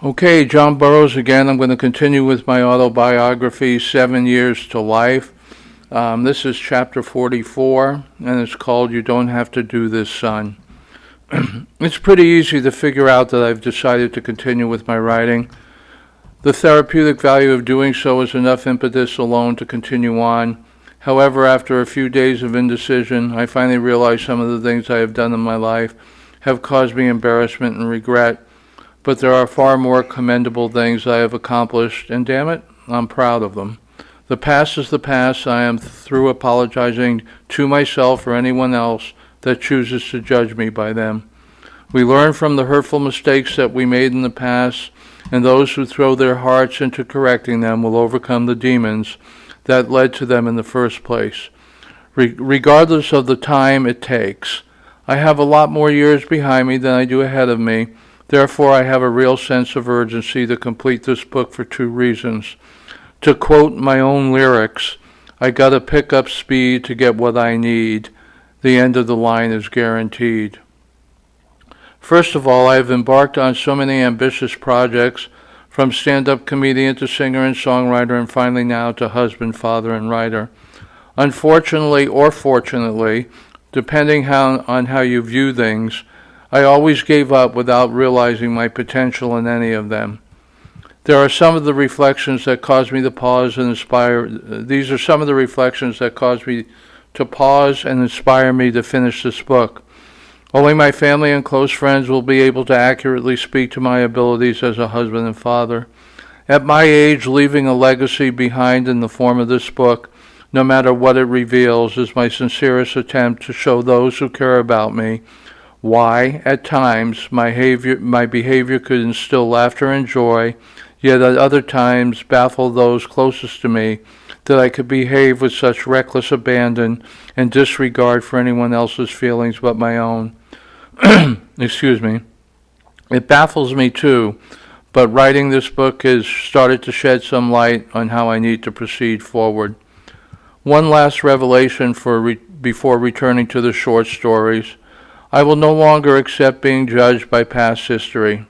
Okay, John Burroughs again. I'm going to continue with my autobiography, 7 Years to Life. This is chapter 44, and it's called You Don't Have to Do This, Son. It's pretty easy to figure out that I've decided to continue with my writing. The therapeutic value of doing so is enough impetus alone to continue on. However, after a few days of indecision, I finally realized some of the things I have done in my life have caused me embarrassment and regret. But there are far more commendable things I have accomplished, and damn it, I'm proud of them. The past is the past. I am through apologizing to myself or anyone else that chooses to judge me by them. We learn from the hurtful mistakes that we made in the past, and those who throw their hearts into correcting them will overcome the demons that led to them in the first place, regardless of the time it takes. I have a lot more years behind me than I do ahead of me. Therefore, I have a real sense of urgency to complete this book for two reasons. To quote my own lyrics, I gotta pick up speed to get what I need. The end of the line is guaranteed. First of all, I have embarked on so many ambitious projects, from stand-up comedian to singer and songwriter, and finally now to husband, father, and writer. Unfortunately or fortunately, depending on how you view things, I always gave up without realizing my potential in any of them. There are some of the reflections that caused me to pause and inspire. These are some of the reflections that caused me to pause and inspire me to finish this book. Only my family and close friends will be able to accurately speak to my abilities as a husband and father. At my age, leaving a legacy behind in the form of this book, no matter what it reveals, is my sincerest attempt to show those who care about me why, at times, my behavior could instill laughter and joy, yet at other times baffle those closest to me, that I could behave with such reckless abandon and disregard for anyone else's feelings but my own. Excuse me. It baffles me too, but writing this book has started to shed some light on how I need to proceed forward. One last revelation before returning to the short stories. I will no longer accept being judged by past history.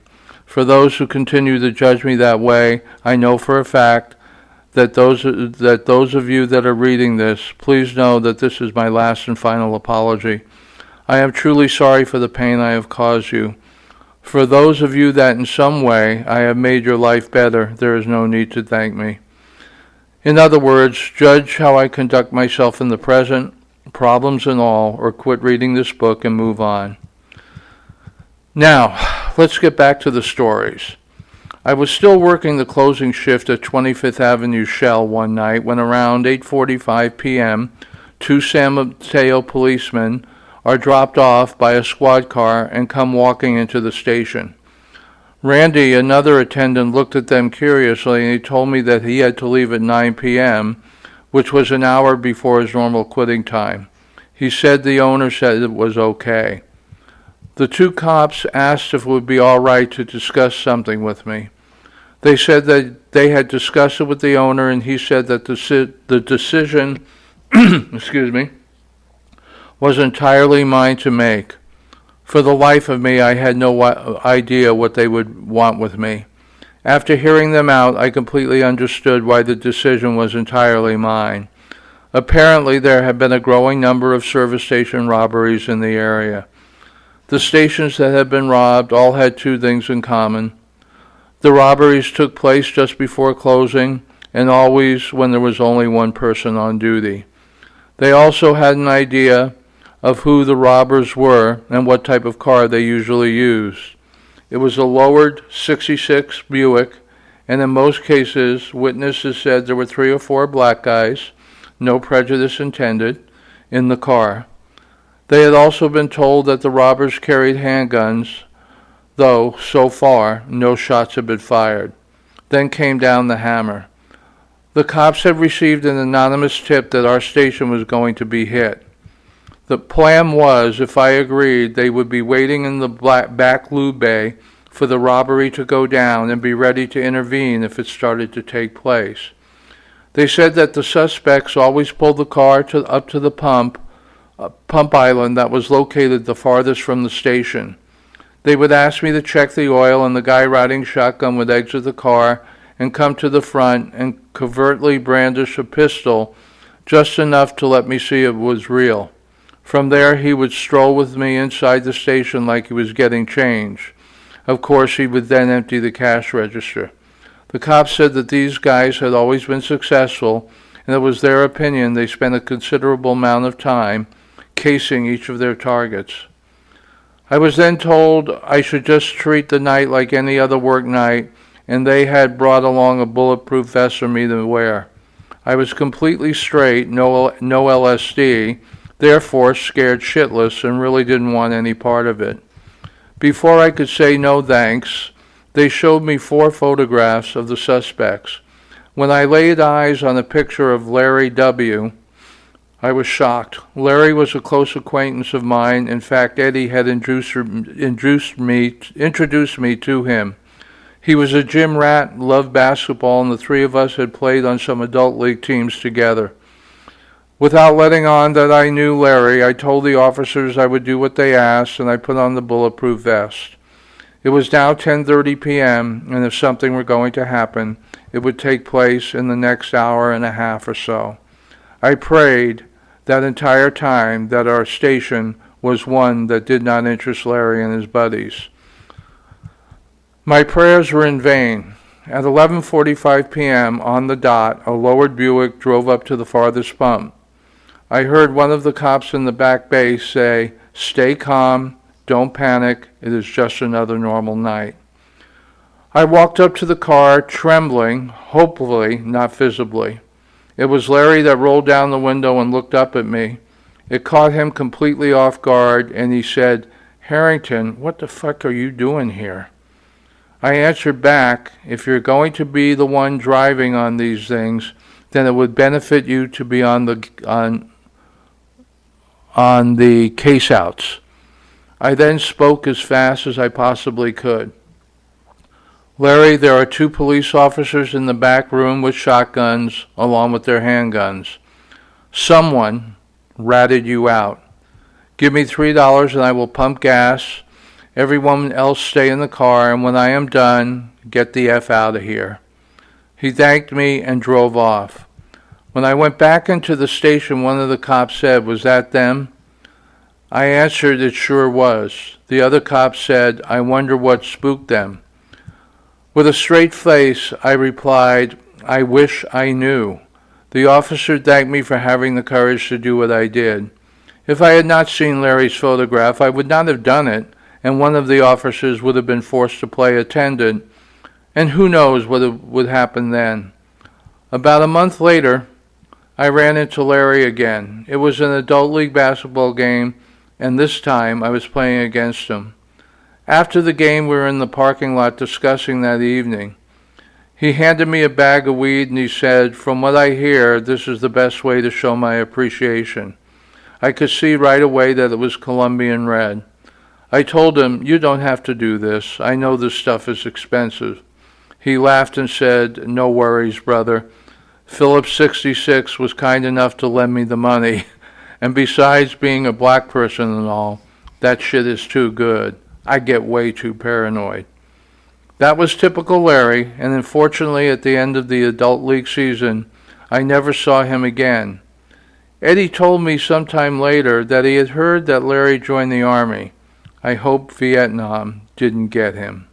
For those who continue to judge me that way, I know for a fact that those of you that are reading this, please know that this is my last and final apology. I am truly sorry for the pain I have caused you. For those of you that in some way I have made your life better, there is no need to thank me. In other words, judge how I conduct myself in the present, problems and all, or quit reading this book and move on. Now, let's get back to the stories. I was still working the closing shift at 25th Avenue Shell one night when around 8:45 p.m., two San Mateo policemen are dropped off by a squad car and come walking into the station. Randy, another attendant, looked at them curiously, and he told me that he had to leave at 9 p.m., which was an hour before his normal quitting time. He said the owner said it was okay. The two cops asked if it would be all right to discuss something with me. They said that they had discussed it with the owner, and he said that the decision excuse me, was entirely mine to make. For the life of me, I had no idea what they would want with me. After hearing them out, I completely understood why the decision was entirely mine. Apparently, there had been a growing number of service station robberies in the area. The stations that had been robbed all had two things in common. The robberies took place just before closing, and always when there was only one person on duty. They also had an idea of who the robbers were and what type of car they usually used. It was a lowered 66 Buick, and in most cases, witnesses said there were 3 or 4 black guys, no prejudice intended, in the car. They had also been told that the robbers carried handguns, though, so far, no shots had been fired. Then came down the hammer. The cops had received an anonymous tip that our station was going to be hit. The plan was, if I agreed, they would be waiting in the back lube bay for the robbery to go down and be ready to intervene if it started to take place. They said that the suspects always pulled the car up to the pump island that was located the farthest from the station. They would ask me to check the oil, and the guy riding shotgun would exit the car and come to the front and covertly brandish a pistol, just enough to let me see it was real. From there, he would stroll with me inside the station like he was getting change. Of course, he would then empty the cash register. The cops said that these guys had always been successful, and it was their opinion they spent a considerable amount of time casing each of their targets. I was then told I should just treat the night like any other work night, and they had brought along a bulletproof vest for me to wear. I was completely straight, no LSD, therefore scared shitless and really didn't want any part of it. Before I could say no thanks, they showed me 4 photographs of the suspects. When I laid eyes on a picture of Larry W., I was shocked. Larry was a close acquaintance of mine. In fact, Eddie had introduced me to him. He was a gym rat, loved basketball, and the 3 of us had played on some adult league teams together. Without letting on that I knew Larry, I told the officers I would do what they asked, and I put on the bulletproof vest. It was now 10:30 p.m., and if something were going to happen, it would take place in the next hour and a half or so. I prayed that entire time that our station was one that did not interest Larry and his buddies. My prayers were in vain. At 11:45 p.m. on the dot, a lowered Buick drove up to the farthest pump. I heard one of the cops in the back bay say, "Stay calm, don't panic, it is just another normal night." I walked up to the car, trembling, hopefully not visibly. It was Larry that rolled down the window and looked up at me. It caught him completely off guard, and he said, "Harrington, what the fuck are you doing here?" I answered back, "If you're going to be the one driving on these things, then it would benefit you to be on the caseouts." I then spoke as fast as I possibly could. "Larry, there are 2 police officers in the back room with shotguns along with their handguns. Someone ratted you out. Give me $3 and I will pump gas. Everyone else stay in the car, and when I am done, get the F out of here." He thanked me and drove off. When I went back into the station, one of the cops said, "Was that them?" I answered it sure was. The other cop said, "I wonder what spooked them." With a straight face, I replied, "I wish I knew." The officer thanked me for having the courage to do what I did. If I had not seen Larry's photograph, I would not have done it, and one of the officers would have been forced to play attendant, and who knows what would happen then. About a month later, I ran into Larry again. It was an adult league basketball game, and this time I was playing against him. After the game, we were in the parking lot discussing that evening. He handed me a bag of weed and he said, "From what I hear, this is the best way to show my appreciation." I could see right away that it was Colombian red. I told him, "You don't have to do this. I know this stuff is expensive." He laughed and said, "No worries, brother. Phillips 66 was kind enough to lend me the money. And besides being a black person and all, that shit is too good. I get way too paranoid." That was typical Larry, and unfortunately at the end of the adult league season, I never saw him again. Eddie told me sometime later that he had heard that Larry joined the Army. I hope Vietnam didn't get him.